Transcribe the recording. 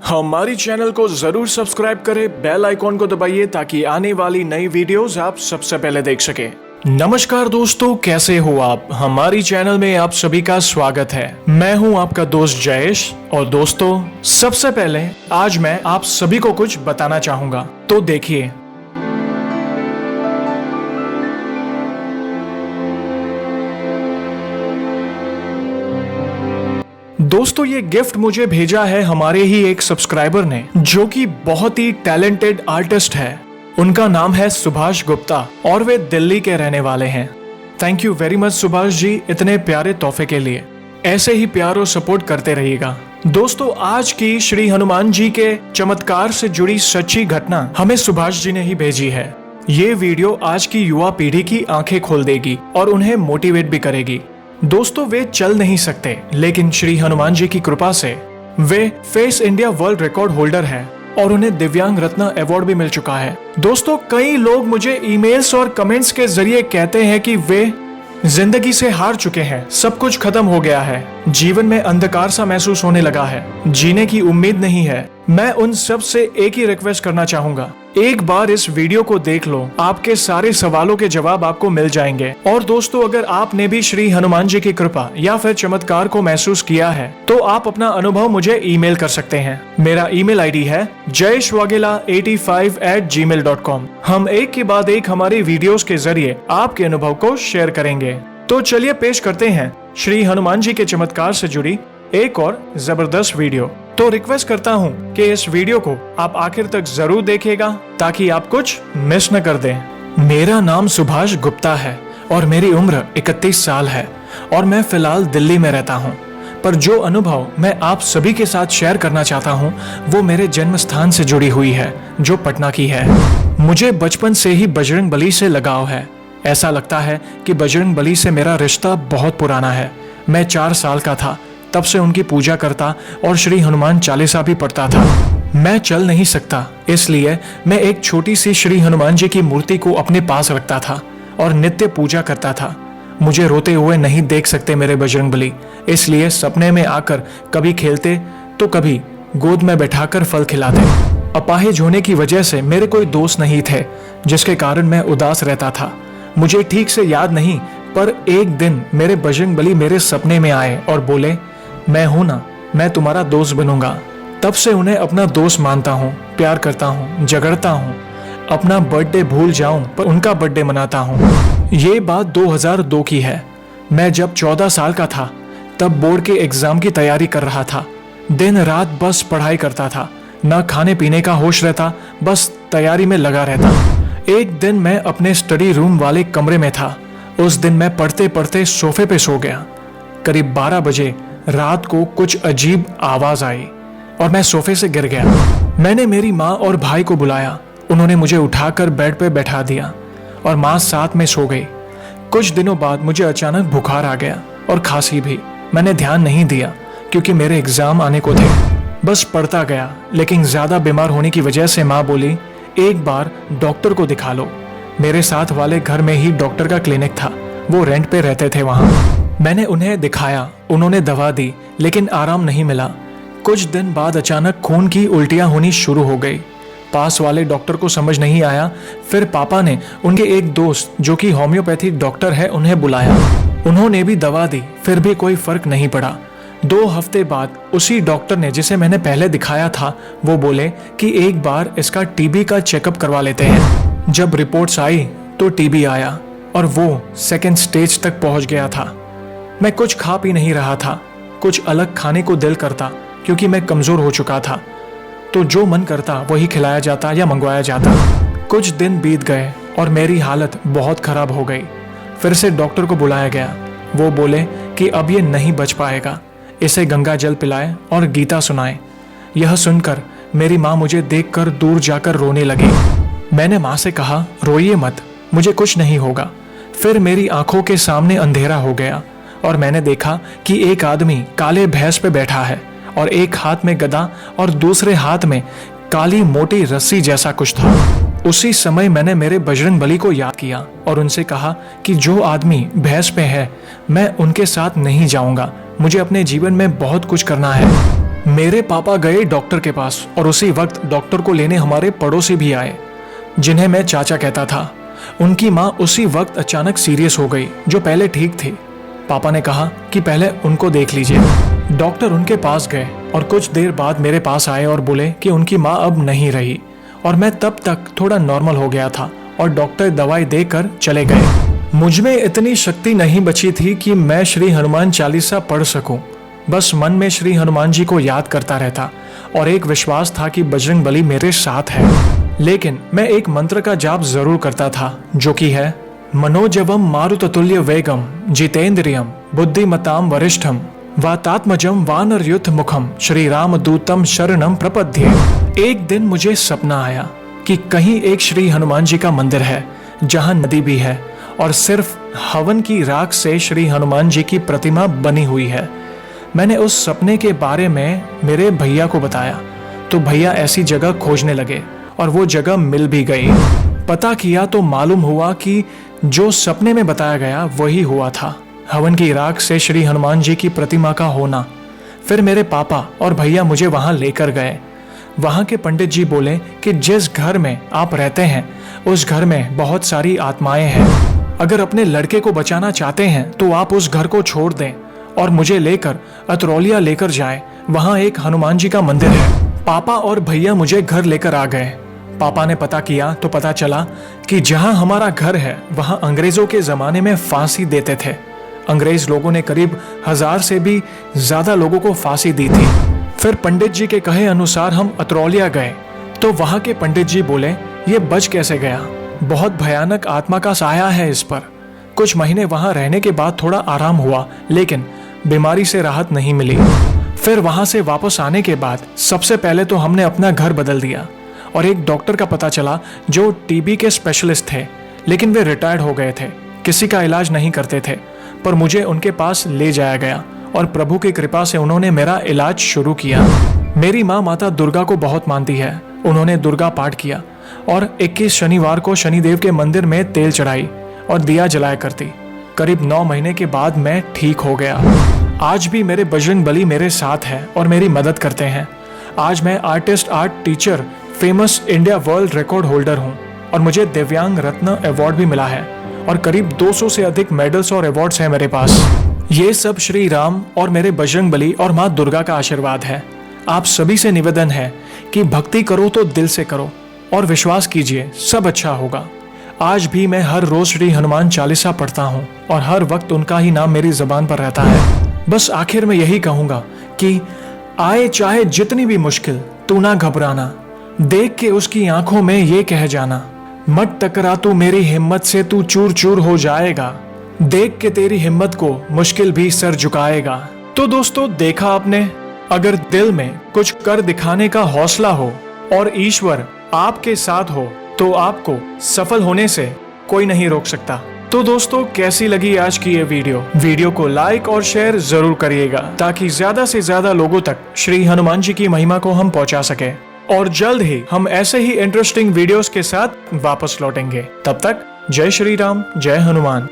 हमारी चैनल को जरूर सब्सक्राइब करें, बेल आइकॉन को दबाइए ताकि आने वाली नई वीडियोस आप सबसे पहले देख सकें। नमस्कार दोस्तों, कैसे हो आप? हमारी चैनल में आप सभी का स्वागत है। मैं हूं आपका दोस्त जयेश। और दोस्तों, सबसे पहले आज मैं आप सभी को कुछ बताना चाहूंगा, तो देखिए। दोस्तों, ये गिफ्ट मुझे भेजा है हमारे ही एक सब्सक्राइबर ने, जो कि बहुत ही टैलेंटेड आर्टिस्ट है। उनका नाम है सुभाष गुप्ता और वे दिल्ली के रहने वाले हैं। Thank you very much Subhash ji, इतने प्यारे तोहफे के लिए। ऐसे ही प्यार और सपोर्ट करते रहिएगा। दोस्तों, आज की श्री हनुमान जी के चमत्कार से जुड़ी सच्ची घटना हमें सुभाष जी ने ही भेजी है। ये वीडियो आज की युवा पीढ़ी की आंखें खोल देगी और उन्हें मोटिवेट भी करेगी। दोस्तों, वे चल नहीं सकते, लेकिन श्री हनुमान जी की कृपा से वे face India world record holder हैं और उन्हें दिव्यांग रत्न अवार्ड भी मिल चुका है। दोस्तों, कई लोग मुझे ईमेल्स और कमेंट्स के जरिए कहते हैं कि वे जिंदगी से हार चुके हैं, सब कुछ खत्म हो गया है, जीवन में अंधकार सा महसूस होने लगा है, जीने की उम्मीद नहीं है। मैं उन सब से एक ही रिक्वेस्ट करना चाहूंगा, एक बार इस वीडियो को देख लो, आपके सारे सवालों के जवाब आपको मिल जाएंगे। और दोस्तों, अगर आपने भी श्री हनुमान जी की कृपा या फिर चमत्कार को महसूस किया है, तो आप अपना अनुभव मुझे ईमेल कर सकते हैं। मेरा ईमेल आईडी है jayeshwagela85@gmail.com। हम एक के बाद एक हमारी वीडियोस के जरिए आपके अनुभव को शेयर करेंगे। तो चलिए पेश करते हैं श्री हनुमान जी के चमत्कार से जुड़ी एक और जबरदस्त वीडियो। तो रिक्वेस्ट करता हूँ कि इस वीडियो को आप आखिर तक जरूर देखिएगा ताकि आप कुछ मिस न कर दें। मेरा नाम सुभाष गुप्ता है और मेरी उम्र 31 साल है और मैं फिलहाल दिल्ली में रहता हूँ। पर जो अनुभव मैं आप सभी के साथ शेयर करना चाहता हूँ वो मेरे जन्म स्थान से जुड़ी हुई है, जो पटना की है। मुझे बचपन से ही बजरंग बली से लगाव है। ऐसा लगता है कि बजरंग बली से मेरा रिश्ता बहुत पुराना है। मैं 4 साल का था तब से उनकी पूजा करता और श्री हनुमान चालीसा भी पढ़ता था। मैं चल नहीं सकता, इसलिए मैं एक छोटी सी श्री हनुमान जी की मूर्ति को अपने पास रखता था और नित्य पूजा करता था। मुझे रोते हुए नहीं देख सकते मेरे बजरंगबली, इसलिए सपने में आकर कभी खेलते तो कभी गोद में बैठाकर फल खिलाते। अपाहिज होने की वजह से मेरे कोई दोस्त नहीं थे, जिसके कारण मैं उदास रहता था। मुझे ठीक से याद नहीं, पर एक दिन मेरे बजरंगबली मेरे सपने में आए और बोले, मैं हूं ना, मैं तुम्हारा दोस्त बनूंगा। तब से उन्हें अपना दोस्त मानता हूं, प्यार करता हूं, झगड़ता हूं, अपना बर्थडे भूल जाऊं पर उनका बर्थडे मनाता हूं। ये बात 2002 की है। मैं जब 14 साल का था तब बोर्ड के एग्जाम की तैयारी कर रहा था। दिन रात बस पढ़ाई करता था, ना खाने पीने का होश रहता, बस तैयारी में लगा रहता। एक दिन मैं अपने स्टडी रूम वाले कमरे में था। उस दिन मैं पढ़ते पढ़ते सोफे पे सो गया। करीब 12 बजे रात को कुछ अजीब आवाज आई और मैं सोफे से गिर गया। मैंने मेरी माँ और भाई को बुलाया। उन्होंने मुझे उठाकर बेड पे बैठा दिया और माँ साथ में सो गई। कुछ दिनों बाद मुझे अचानक बुखार आ गया और खांसी भी। मैंने ध्यान नहीं दिया क्योंकि मेरे एग्जाम आने को थे। बस पढ़ता गया, लेकिन ज्यादा बीमार होने की वजह से माँ बोली, एक बार डॉक्टर को दिखा लो। मेरे साथ वाले घर में ही डॉक्टर का क्लिनिक था, वो रेंट पे रहते थे वहां। मैंने उन्हें दिखाया, उन्होंने दवा दी, लेकिन आराम नहीं मिला। कुछ दिन बाद अचानक खून की उल्टियां होनी शुरू हो गई। पास वाले डॉक्टर को समझ नहीं आया। फिर पापा ने उनके एक दोस्त जो कि होम्योपैथिक डॉक्टर है उन्हें बुलाया। उन्होंने भी दवा दी, फिर भी कोई फर्क नहीं पड़ा। 2 हफ्ते बाद उसी डॉक्टर ने, जिसे मैंने पहले दिखाया था, वो बोले कि एक बार इसका टीबी का चेकअप करवा लेते हैं। जब रिपोर्ट्स आई तो टीबी आया और वो 2nd स्टेज तक पहुंच गया था। मैं कुछ खा पी नहीं रहा था, कुछ अलग खाने को दिल करता क्योंकि मैं कमजोर हो चुका था। तो जो मन करता वही खिलाया जाता या मंगवाया जाता। कुछ दिन बीत गए और मेरी हालत बहुत खराब हो गई। फिर से डॉक्टर को बुलाया गया। वो बोले कि अब ये नहीं बच पाएगा, इसे गंगा जल पिलाएं और गीता सुनाएं। यह सुनकर मेरी माँ मुझे देखकर दूर जाकर रोने लगी। मैंने माँ से कहा, रोइए मत, मुझे कुछ नहीं होगा। फिर मेरी आंखों के सामने अंधेरा हो गया और मैंने देखा कि एक आदमी काले भैंस पे बैठा है और एक हाथ में गदा और दूसरे हाथ में काली मोटी रस्सी जैसा कुछ था। उसी समय मैंने मेरे बजरंगबली को याद किया और उनसे कहा कि जो आदमी भैंस पे है, मैं उनके साथ नहीं जाऊंगा, मुझे अपने जीवन में बहुत कुछ करना है। मेरे पापा गए डॉक्टर के पास और उसी वक्त डॉक्टर को लेने हमारे पड़ोसी भी आए, जिन्हें मैं चाचा कहता था। उनकी माँ उसी वक्त अचानक सीरियस हो गई, जो पहले ठीक थी। पापा ने कहा कि पहले उनको देख लीजिए। डॉक्टर उनके पास गए और कुछ देर बाद मेरे पास आए और बोले कि उनकी माँ अब नहीं रही, और मैं तब तक थोड़ा नॉर्मल हो गया था और डॉक्टर दवाई देकर चले गए। मुझ में इतनी शक्ति नहीं बची थी कि मैं श्री हनुमान चालीसा पढ़ सकूं। बस मन में श्री हनुमान जी को याद करता रहता और एक विश्वास था कि बजरंग बली मेरे साथ है। लेकिन मैं एक मंत्र का जाप जरूर करता था, जो कि है मनोजवम मारुततुल्य वेगम जितेंद्रियम बुद्धिमताम वरिष्ठम वातात्मजम वानरयुथ मुखम श्री राम दूतम शरणम प्रपद्ये। एक दिन मुझे सपना आया कि कहीं एक श्री हनुमान जी का मंदिर है, जहां नदी भी है और सिर्फ हवन की राख से श्री हनुमान जी की प्रतिमा बनी हुई है। मैंने उस सपने के बारे में मेरे भैया को बताया, तो भैया ऐसी जगह खोजने लगे और वो जगह मिल भी गई। पता किया तो मालूम हुआ कि जो सपने में बताया गया वही हुआ था, हवन की राख से श्री हनुमान जी की प्रतिमा का होना। फिर मेरे पापा और भैया मुझे वहां लेकर गए। वहां के पंडित जी बोले कि जिस घर में आप रहते हैं उस घर में बहुत सारी आत्माएं हैं। अगर अपने लड़के को बचाना चाहते हैं तो आप उस घर को छोड़ दें और मुझे लेकर अतरौलिया लेकर जाएं। वहां एक हनुमान जी का मंदिर है। पापा और भैया मुझे घर लेकर आ गए। पापा ने पता किया तो पता चला कि जहां हमारा घर है वहां अंग्रेजों के जमाने में फांसी देते थे। अंग्रेज लोगों ने करीब 1000 से भी ज्यादा लोगों को फांसी दी थी। फिर पंडित जी के कहे अनुसार हम अतरौलिया गए, तो वहां के पंडित जी बोले ये बच कैसे गया, बहुत भयानक आत्मा का साया है इस पर। कुछ महीने वहां रहने के बाद थोड़ा आराम हुआ, लेकिन बीमारी से राहत नहीं मिली। फिर वहां से वापस आने के बाद सबसे पहले तो हमने अपना घर बदल दिया और एक डॉक्टर का पता चला जो टीबी के स्पेशलिस्ट थे, लेकिन वे रिटायर्ड हो गए थे, किसी का इलाज नहीं करते थे। पर मुझे उनके पास ले जाया गया और प्रभु की कृपा से उन्होंने मेरा इलाज शुरू किया। मेरी माँ माता दुर्गा को बहुत मानती है। उन्होंने दुर्गा पाठ किया और 21 शनिवार को शनिदेव के मंदिर में तेल चढ़ाई और दिया जलाया करती। करीब 9 महीने के बाद मैं ठीक हो गया। आज भी मेरे बजरंग बली मेरे साथ है और मेरी मदद करते हैं। आज मैं artist art teacher famous India world record holder हूँ और मुझे दिव्यांग रत्न अवार्ड भी मिला है और करीब 200 से अधिक मेडल्स और अवार्ड्स हैं मेरे पास। ये सब श्री राम और मेरे बजरंग बली और माँ दुर्गा का आशीर्वाद है। आप सभी से निवेदन है कि भक्ति करो तो दिल से करो और विश्वास कीजिए सब अच्छा होगा। आज भी मैं हर रोज श्री हनुमान चालीसा पढ़ता हूँ और हर वक्त उनका ही नाम मेरी जुबान पर रहता है। बस आखिर में यही कहूंगा कि आए चाहे जितनी भी मुश्किल, तू ना घबराना, देख के उसकी आंखों में ये कह जाना, मत टकरा तू मेरी हिम्मत से, तू चूर चूर हो जाएगा, देख के तेरी हिम्मत को मुश्किल भी सर झुकाएगा। तो दोस्तों देखा आपने, अगर दिल में कुछ कर दिखाने का हौसला हो और ईश्वर आपके साथ हो तो आपको सफल होने से कोई नहीं रोक सकता। तो दोस्तों कैसी लगी आज की ये वीडियो को लाइक और शेयर जरूर करिएगा, ताकि ज्यादा से ज्यादा लोगों तक श्री हनुमान जी की महिमा को हम पहुंचा सके। और जल्द ही हम ऐसे ही इंटरेस्टिंग वीडियोस के साथ वापस लौटेंगे। तब तक जय श्री राम, जय हनुमान।